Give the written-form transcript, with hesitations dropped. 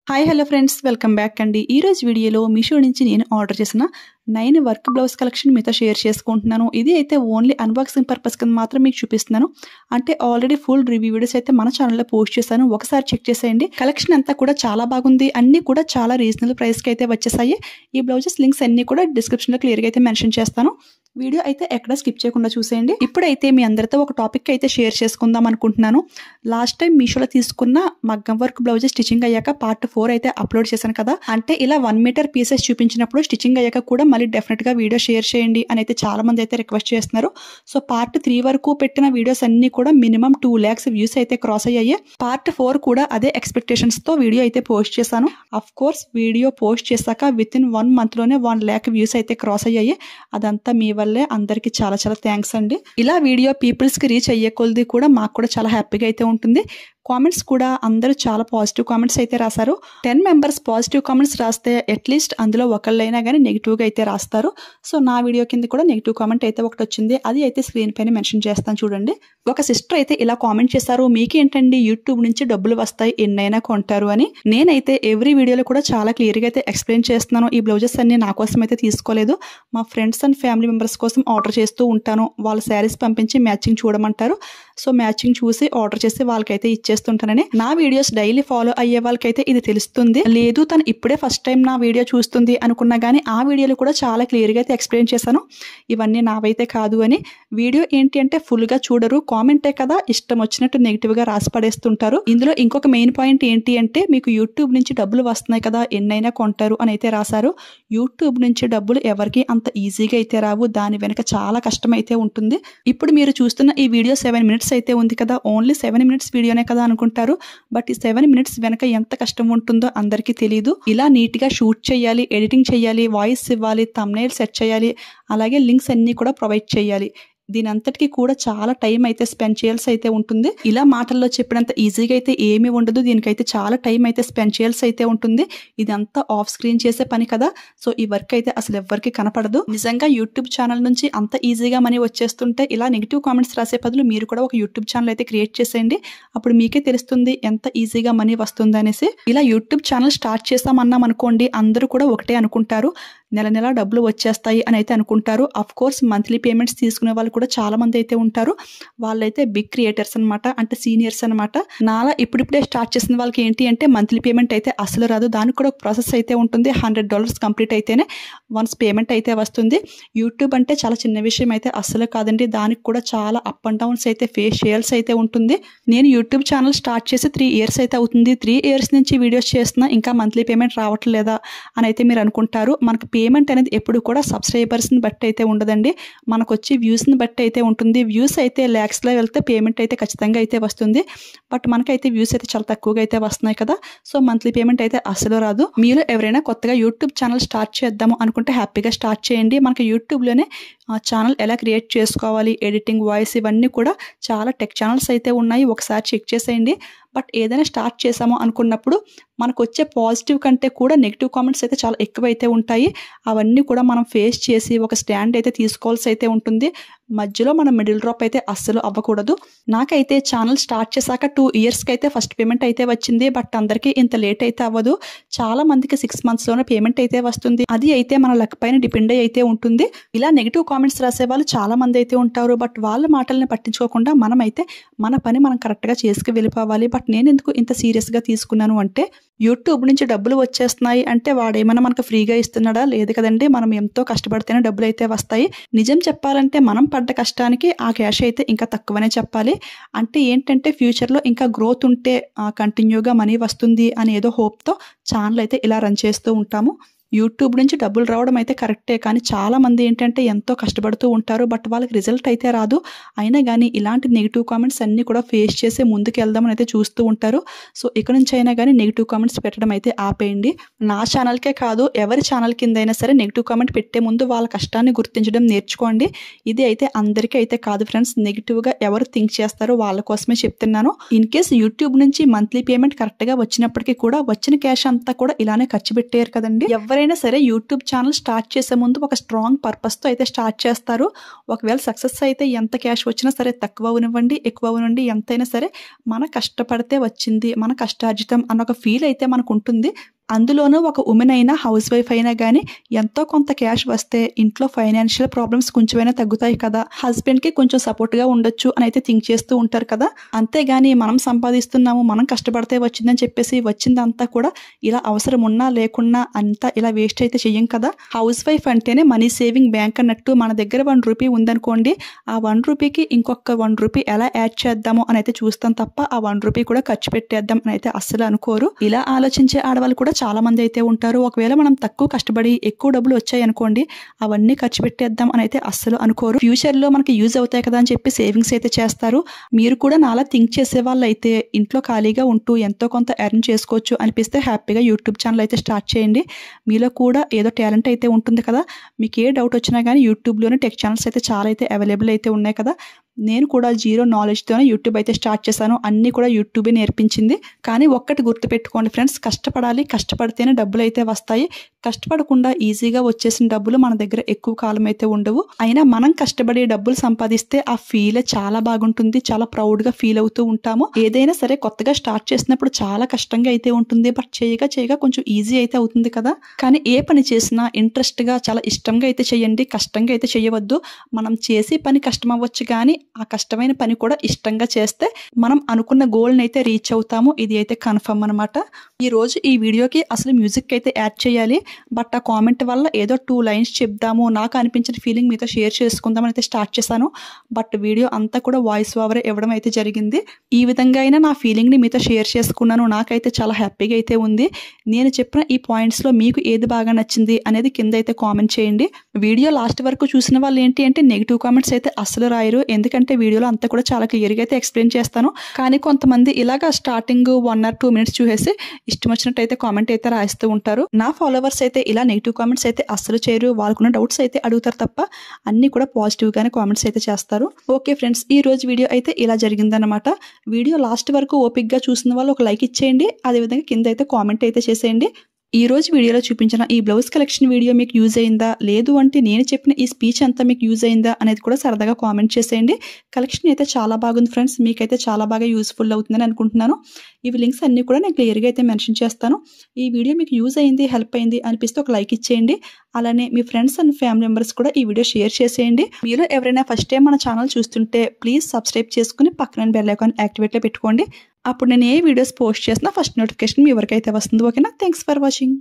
Hi hello friends, welcome back అండి. ఈ రోజు వీడియోలో మీషో నుంచి నేను ఆర్డర్ చేసిన 9 వర్క్ బ్లౌజ్ కలెక్షన్ మీతో షేర్ చేసుకుంటున్నాను. ఇది అయితే ఓన్లీ అన్బాక్సింగ్ పర్పస్ కింద మాత్రం మీకు చూపిస్తున్నాను. అంటే ఆల్రెడీ ఫుల్ రివ్యూ వీడియోస్ అయితే మన ఛానల్లో పోస్ట్ చేశాను, ఒకసారి చెక్ చేసేయండి. కలెక్షన్ అంతా కూడా చాలా బాగుంది, అన్ని కూడా చాలా రీజనబుల్ ప్రైస్కి అయితే వచ్చేసాయి. ఈ బ్లౌజెస్ లింక్స్ అన్ని కూడా డిస్క్రిప్షన్లో క్లియర్గా అయితే మెన్షన్ చేస్తాను. వీడియో అయితే ఎక్కడ స్కిప్ చేయకుండా చూసేయండి. ఇప్పుడైతే మీ అందరితో ఒక టాపిక్ అయితే షేర్ చేసుకుందాం అనుకుంటున్నాను. లాస్ట్ టైం మీషోలో తీసుకున్న మగ్గం వర్క్ బ్లౌజెస్ స్టిచింగ్ అయ్యాక పార్ట్ 4 అయితే అప్లోడ్ చేశాను కదా. అంటే ఇలా 1 మీటర్ పీసెస్ చూపించినప్పుడు స్టిచింగ్ అయ్యాక కూడా మళ్ళీ డెఫినెట్ గా వీడియో షేర్ చేయండి అని అయితే చాలా మంది అయితే రిక్వెస్ట్ చేస్తున్నారు. సో పార్ట్ 3 వరకు పెట్టిన వీడియోస్ అన్ని కూడా మినిమం 2 lakhs వ్యూస్ అయితే క్రాస్ అయ్యాయి. పార్ట్ 4 కూడా అదే ఎక్స్పెక్టేషన్స్ తో వీడియో అయితే పోస్ట్ చేశాను. అఫ్ కోర్స్ వీడియో పోస్ట్ చేశాక విత్ ఇన్ 1 month లోనే 1 lakh వ్యూస్ అయితే క్రాస్ అయ్యాయి. అదంతా మీ వల్లే. అందరికి చాలా చాలా థ్యాంక్స్ అండి. ఇలా వీడియో పీపుల్స్ కి రీచ్ అయ్యే కొలది కూడా మాకు కూడా చాలా హ్యాపీగా అయితే ఉంటుంది. కామెంట్స్ కూడా అందరూ చాలా పాజిటివ్ కామెంట్స్ అయితే రాశారు. 10 members పాజిటివ్ కామెంట్స్ రాస్తే అట్లీస్ట్ అందులో ఒకళ్ళైనా కానీ నెగిటివ్గా అయితే రాస్తారు. సో నా వీడియో కింద కూడా నెగిటివ్ కామెంట్ అయితే ఒకటి వచ్చింది, అది అయితే స్క్రీన్ పైన మెన్షన్ చేస్తాను చూడండి. ఒక సిస్టర్ అయితే ఇలా కామెంట్ చేశారు, మీకేంటండి యూట్యూబ్ నుంచి డబ్బులు వస్తాయి ఎన్నైనా కొంటారు అని. నేనైతే ఎవ్రీ వీడియోలో కూడా చాలా క్లియర్గా అయితే ఎక్స్ప్లెయిన్ చేస్తున్నాను. ఈ బ్లౌజెస్ అన్ని నా కోసం అయితే తీసుకోలేదు, మా ఫ్రెండ్స్ అండ్ ఫ్యామిలీ మెంబర్స్ కోసం ఆర్డర్ చేస్తూ ఉంటాను. వాళ్ళ శారీస్ పంపించి మ్యాచింగ్ చూడమంటారు. సో మ్యాచింగ్ చూసి ఆర్డర్ చేసి వాళ్ళకైతే ఇచ్చేస్తుంటానని. నా వీడియోస్ డైలీ ఫాలో అయ్యే వాళ్ళకైతే ఇది తెలుస్తుంది. లేదు తను ఇప్పుడే ఫస్ట్ టైం నా వీడియో చూస్తుంది అనుకున్నా కానీ ఆ వీడియోలో కూడా చాలా క్లియర్గా అయితే ఎక్స్ప్లెయిన్ చేశాను, ఇవన్నీ నావైతే కాదు అని. వీడియో ఏంటి అంటే ఫుల్ గా చూడరు, కామెంటే కదా ఇష్టం వచ్చినట్టు నెగిటివ్ గా రాసి పడేస్తుంటారు. ఇందులో ఇంకొక మెయిన్ పాయింట్ ఏంటి అంటే మీకు యూట్యూబ్ నుంచి డబ్బులు వస్తున్నాయి కదా ఎన్నైనా కొంటారు అని అయితే రాశారు. యూట్యూబ్ నుంచి డబ్బులు ఎవరికి అంత ఈజీగా అయితే రావు, దాని వెనక చాలా కష్టం అయితే ఉంటుంది. ఇప్పుడు మీరు చూస్తున్న ఈ వీడియో 7 minutes అయితే ఉంది కదా, ఓన్లీ 7 minutes వీడియోనే కదా అనుకుంటారు. బట్ ఈ 7 minutes వెనక ఎంత కష్టం ఉంటుందో అందరికీ తెలియదు. ఇలా నీట్ గా షూట్ చేయాలి, ఎడిటింగ్ చేయాలి, వాయిస్ ఇవ్వాలి, థంబ్నెయిల్ సెట్ చేయాలి, అలాగే లింక్స్ అన్ని కూడా ప్రొవైడ్ చేయాలి. దీని అంతటికి కూడా చాలా టైం అయితే స్పెండ్ చేయాల్సి అయితే ఉంటుంది. ఇలా మాటల్లో చెప్పినంత ఈజీగా అయితే ఏమీ ఉండదు, దీనికైతే చాలా టైం అయితే స్పెండ్ చేయాల్సి అయితే ఉంటుంది. ఇదంతా ఆఫ్ స్క్రీన్ చేసే పని కదా. సో ఈ వర్క్ అయితే అసలు ఎవ్వరికి కనపడదు. నిజంగా యూట్యూబ్ ఛానల్ నుంచి అంత ఈజీగా మనీ వచ్చేస్తుంటే ఇలా నెగిటివ్ కామెంట్స్ రాసే బదులు మీరు కూడా ఒక యూట్యూబ్ ఛానల్ అయితే క్రియేట్ చేసేయండి. అప్పుడు మీకే తెలుస్తుంది ఎంత ఈజీగా మనీ వస్తుంది అనేసి. ఇలా యూట్యూబ్ ఛానల్ స్టార్ట్ చేసామన్నాం అనుకోండి, అందరూ కూడా ఒకటే అనుకుంటారు, నెల నెల డబ్బులు వచ్చేస్తాయి అని అయితే అనుకుంటారు. అఫ్ కోర్స్ మంత్లీ పేమెంట్స్ తీసుకునే వాళ్ళు కూడా చాలా మంది అయితే ఉంటారు. వాళ్ళైతే బిగ్ క్రియేటర్స్ అనమాట, అంటే సీనియర్స్ అనమాట. నాలా ఇప్పుడిప్పుడే స్టార్ట్ చేసిన వాళ్ళకి ఏంటి అంటే మంత్లీ పేమెంట్ అయితే అసలు రాదు, దానికి కూడా ఒక ప్రాసెస్ అయితే ఉంటుంది. $100 కంప్లీట్ అయితేనే వన్స్ పేమెంట్ అయితే వస్తుంది. యూట్యూబ్ అంటే చాలా చిన్న విషయం అయితే అసలు కాదండి, దానికి కూడా చాలా అప్ అండ్ డౌన్స్ అయితే ఫేస్ చేయాల్సి అయితే ఉంటుంది. నేను యూట్యూబ్ ఛానల్ స్టార్ట్ చేసి 3 years అయితే అవుతుంది. 3 years నుంచి వీడియోస్ చేస్తున్నా ఇంకా మంత్లీ పేమెంట్ రావట్లేదా అని అయితే మీరు అనుకుంటారు. మనకు పేమెంట్ అనేది ఎప్పుడు కూడా సబ్స్క్రైబర్స్ని బట్టి అయితే ఉండదండి, మనకు వచ్చి వ్యూస్ని బట్టి అయితే ఉంటుంది. వ్యూస్ అయితే lakhsలో వెళ్తే పేమెంట్ అయితే ఖచ్చితంగా అయితే వస్తుంది. బట్ మనకైతే వ్యూస్ అయితే చాలా తక్కువగా అయితే వస్తున్నాయి కదా, సో మంత్లీ పేమెంట్ అయితే అసలు రాదు. మీరు ఎవరైనా కొత్తగా యూట్యూబ్ ఛానల్ స్టార్ట్ చేద్దాము అనుకుంటే హ్యాపీగా స్టార్ట్ చేయండి. మనకి యూట్యూబ్లోనే ఛానల్ ఎలా క్రియేట్ చేసుకోవాలి, ఎడిటింగ్, వాయిస్ ఇవన్నీ కూడా చాలా టెక్ ఛానల్స్ అయితే ఉన్నాయి, ఒకసారి చెక్ చేసేయండి. బట్ ఏదైనా స్టార్ట్ చేసాము అనుకున్నప్పుడు మనకు వచ్చే పాజిటివ్ కంటే కూడా నెగిటివ్ కామెంట్స్ అయితే చాలా ఎక్కువైతే ఉంటాయి. అవన్నీ కూడా మనం ఫేస్ చేసి ఒక స్టాండ్ అయితే తీసుకోవాల్సి అయితే ఉంటుంది. మధ్యలో మనం మిడిల్ డ్రాప్ అయితే అస్సలు అవ్వకూడదు. నాకైతే ఛానల్ స్టార్ట్ చేశాక 2 yearsకి అయితే ఫస్ట్ పేమెంట్ అయితే వచ్చింది. బట్ అందరికీ ఇంత లేట్ అయితే అవ్వదు, చాలా మందికి 6 monthsలోనే పేమెంట్ అయితే వస్తుంది. అది అయితే మన లక్ పైన డిపెండ్ అయితే ఉంటుంది. ఇలా నెగిటివ్ కామెంట్స్ రాసే వాళ్ళు చాలా మంది అయితే ఉంటారు. బట్ వాళ్ళ మాటల్ని పట్టించుకోకుండా మనం అయితే మన పని మనం కరెక్ట్గా చేసుకు వెళ్ళిపోవాలి. బట్ నేను ఎందుకు ఇంత సీరియస్గా తీసుకున్నాను అంటే, యూట్యూబ్ నుంచి డబ్బులు వచ్చేస్తున్నాయి అంటే వాడేమైనా మనకు ఫ్రీగా ఇస్తున్నాడా? లేదు కదండి, మనం ఎంతో కష్టపడితేనే డబ్బులు అయితే వస్తాయి. నిజం చెప్పాలంటే మనం పడ్డ కష్టానికి ఆ క్యాష్ అయితే ఇంకా తక్కువనే చెప్పాలి. అంటే ఏంటంటే ఫ్యూచర్లో ఇంకా గ్రోత్ ఉంటే కంటిన్యూగా మనీ వస్తుంది అనే ఏదో హోప్తో ఛానల్ అయితే ఇలా రన్ చేస్తూ ఉంటాము. యూట్యూబ్ నుంచి డబ్బులు రావడం అయితే కరెక్టే, కానీ చాలా మంది ఏంటంటే ఎంతో కష్టపడుతూ ఉంటారు, బట్ వాళ్ళకి రిజల్ట్ అయితే రాదు. అయినా కానీ ఇలాంటి నెగిటివ్ కామెంట్స్ అన్ని కూడా ఫేస్ చేసి ముందుకు వెళ్దామని అయితే చూస్తూ ఉంటారు. సో ఇక్కడ నుంచి అయినా కానీ నెగిటివ్ కామెంట్స్ పెట్టడం అయితే ఆపేయండి. నా ఛానల్కే కాదు, ఎవరి ఛానల్ కింద అయినా సరే నెగిటివ్ కామెంట్ పెట్టే ముందు వాళ్ళ కష్టాన్ని గుర్తించడం నేర్చుకోండి. ఇది అయితే అందరికీ అయితే కాదు ఫ్రెండ్స్, నెగిటివ్గా ఎవరు థింక్ చేస్తారో వాళ్ళ కోసమే చెప్తున్నాను. ఇన్ కేస్ యూట్యూబ్ నుంచి మంత్లీ పేమెంట్ కరెక్ట్గా వచ్చినప్పటికీ కూడా వచ్చిన క్యాష్ అంతా కూడా ఇలానే ఖర్చు పెట్టారు కదండి. ఎవరైనా ఎవరైనా సరే యూట్యూబ్ ఛానల్ స్టార్ట్ చేసే ముందు ఒక స్ట్రాంగ్ పర్పస్తో అయితే స్టార్ట్ చేస్తారు. ఒకవేళ సక్సెస్ అయితే ఎంత క్యాష్ వచ్చినా సరే తక్కువ అవనివ్వండి ఎక్కువ అవనివ్వండి ఎంతైనా సరే మన కష్టపడితే వచ్చింది, మన కష్టార్జితం అన్న ఒక ఫీల్ అయితే మనకు ఉంటుంది. అందులోనూ ఒక ఉమెన్ అయినా హౌస్ వైఫ్ అయినా కానీ ఎంతో కొంత క్యాష్ వస్తే ఇంట్లో ఫైనాన్షియల్ ప్రాబ్లమ్స్ కొంచెమైనా తగ్గుతాయి కదా, హస్బెండ్కి కొంచెం సపోర్ట్గా ఉండొచ్చు అని అయితే థింక్ చేస్తూ ఉంటారు కదా. అంతేగాని మనం సంపాదిస్తున్నాము మనం కష్టపడితే వచ్చిందని చెప్పేసి వచ్చిందంతా కూడా ఇలా అవసరం ఉన్నా లేకున్నా అంతా ఇలా వేస్ట్ అయితే చెయ్యం కదా. హౌస్ వైఫ్ అంటేనే మనీ సేవింగ్ బ్యాంక్ అన్నట్టు మన దగ్గర 1 రూపీ ఉందనుకోండి, ఆ 1 రూపీకి ఇంకొక 1 రూపీ ఎలా యాడ్ చేద్దాము అని అయితే చూస్తాం తప్ప ఆ 1 రూపీ కూడా ఖర్చు పెట్టేద్దాం అని అయితే అస్సలు అనుకోరు. ఇలా ఆలోచించే ఆడవాళ్ళు కూడా చాలా మంది అయితే ఉంటారు. ఒకవేళ మనం తక్కువ కష్టపడి ఎక్కువ డబ్బులు వచ్చాయి అనుకోండి, అవన్నీ ఖర్చు పెట్టేద్దాం అని అయితే అస్సలు అనుకోరు. ఫ్యూచర్ లో మనకి యూజ్ అవుతాయి కదా అని చెప్పి సేవింగ్స్ అయితే చేస్తారు. మీరు కూడా నాలా థింక్ చేసే వాళ్ళు అయితే ఇంట్లో ఖాళీగా ఉంటూ ఎంతో కొంత ఎర్న్ చేసుకోవచ్చు అనిపిస్తే హ్యాపీగా యూట్యూబ్ ఛానల్ అయితే స్టార్ట్ చేయండి. మీలో కూడా ఏదో టాలెంట్ అయితే ఉంటుంది కదా, మీకు ఏ డౌట్ వచ్చినా కానీ యూట్యూబ్లోనే టెక్ ఛానల్స్ అయితే చాలా అయితే అవైలబుల్ అయితే ఉన్నాయి కదా. నేను కూడా జీరో నాలెడ్జ్తోనే యూట్యూబ్ అయితే స్టార్ట్ చేశాను. అన్నీ కూడా యూట్యూబే నేర్పించింది. కానీ ఒక్కటి గుర్తుపెట్టుకోండి ఫ్రెండ్స్, కష్టపడాలి, కష్టపడితేనే డబ్బులు అయితే వస్తాయి. కష్టపడకుండా ఈజీగా వచ్చేసిన డబ్బులు మన దగ్గర ఎక్కువ కాలం అయితే ఉండవు. అయినా మనం కష్టపడి డబ్బులు సంపాదిస్తే ఆ ఫీలే చాలా బాగుంటుంది, చాలా ప్రౌడ్గా ఫీల్ అవుతూ ఉంటాము. ఏదైనా సరే కొత్తగా స్టార్ట్ చేసినప్పుడు చాలా కష్టంగా అయితే ఉంటుంది, బట్ చేయగా చేయగా కొంచెం ఈజీ అయితే అవుతుంది కదా. కానీ ఏ పని చేసినా ఇంట్రెస్ట్గా చాలా ఇష్టంగా అయితే చేయండి, కష్టంగా అయితే చేయవద్దు. మనం చేసే పని కష్టం అవ్వచ్చు కానీ ఆ కష్టమైన పని కూడా ఇష్టంగా చేస్తే మనం అనుకున్న గోల్ని అయితే రీచ్ అవుతాము. ఇది అయితే కన్ఫర్మ్ అనమాట. ఈ రోజు ఈ వీడియోకి అసలు మ్యూజిక్ అయితే యాడ్ చేయాలి, బట్ ఆ కామెంట్ వల్ల ఏదో 2 లైన్స్ చెప్దాము, నాకు అనిపించిన ఫీలింగ్ మీతో షేర్ చేసుకుందామని అయితే స్టార్ట్ చేశాను. బట్ వీడియో అంతా కూడా వాయిస్ ఓవర్ ఇవ్వడం అయితే జరిగింది. ఈ విధంగా అయినా నా ఫీలింగ్ని మీతో షేర్ చేసుకున్నాను. నాకైతే చాలా హ్యాపీగా అయితే ఉంది. నేను చెప్పిన ఈ పాయింట్స్లో మీకు ఏది బాగా నచ్చింది అనేది కింద అయితే కామెంట్ చేయండి. వీడియో లాస్ట్ వరకు చూసిన వాళ్ళు ఏంటి అంటే నెగిటివ్ కామెంట్స్ అయితే అస్సలు రాయరు, ఎందుకంటే వీడియోలో అంతా కూడా చాలా క్లియర్గా అయితే ఎక్స్ప్లెయిన్ చేస్తాను. కానీ కొంతమంది ఇలాగా స్టార్టింగ్ 1 or 2 minutes చూసేసి ఇష్టం వచ్చినట్టు అయితే కామెంట్ అయితే రాయిస్తూ ఉంటారు. నా ఫాలోవర్స్ అయితే ఇలా నెగిటివ్ కామెంట్స్ అయితే అస్సలు చేయరు. వాళ్ళకున్న డౌట్స్ అయితే అడుగుతారు తప్ప అన్ని కూడా పాజిటివ్ గానే కామెంట్స్ అయితే చేస్తారు. ఓకే ఫ్రెండ్స్, ఈ రోజు వీడియో అయితే ఇలా జరిగిందన్నమాట. వీడియో లాస్ట్ వరకు ఓపిక్ గా చూసిన వాళ్ళు ఒక లైక్ ఇచ్చేయండి, అదేవిధంగా కింద అయితే కామెంట్ అయితే చేసేయండి. ఈ రోజు వీడియోలో చూపించిన ఈ బ్లౌజ్ కలెక్షన్ వీడియో మీకు యూజ్ అయిందా, లేదు అంటే నేను చెప్పిన ఈ స్పీచ్ అంతా మీకు యూజ్ అయిందా అనేది కూడా సరదాగా కామెంట్ చేసేయండి. కలెక్షన్ అయితే చాలా బాగుంది ఫ్రెండ్స్, మీకైతే చాలా బాగా యూస్ఫుల్ అవుతుందని అనుకుంటున్నాను. ఇవి లింక్స్ అన్ని కూడా నేను క్లియర్గా అయితే మెన్షన్ చేస్తాను. ఈ వీడియో మీకు యూజ్ అయింది, హెల్ప్ అయింది అనిపిస్తే ఒక లైక్ ఇచ్చేయండి. అలానే మీ ఫ్రెండ్స్ అండ్ ఫ్యామిలీ మెంబర్స్ కూడా ఈ వీడియో షేర్ చేసేయండి. మీరు ఎవరైనా ఫస్ట్ టైం మన ఛానల్ చూస్తుంటే ప్లీజ్ సబ్స్క్రైబ్ చేసుకుని పక్కన బెల్ ఐకాన్ యాక్టివేట్లో పెట్టుకోండి. అప్పుడు నేను ఏ వీడియోస్ పోస్ట్ చేసినా ఫస్ట్ నోటిఫికేషన్ మీ వరకు అయితే వస్తుంది. ఓకేనా? Thanks for watching.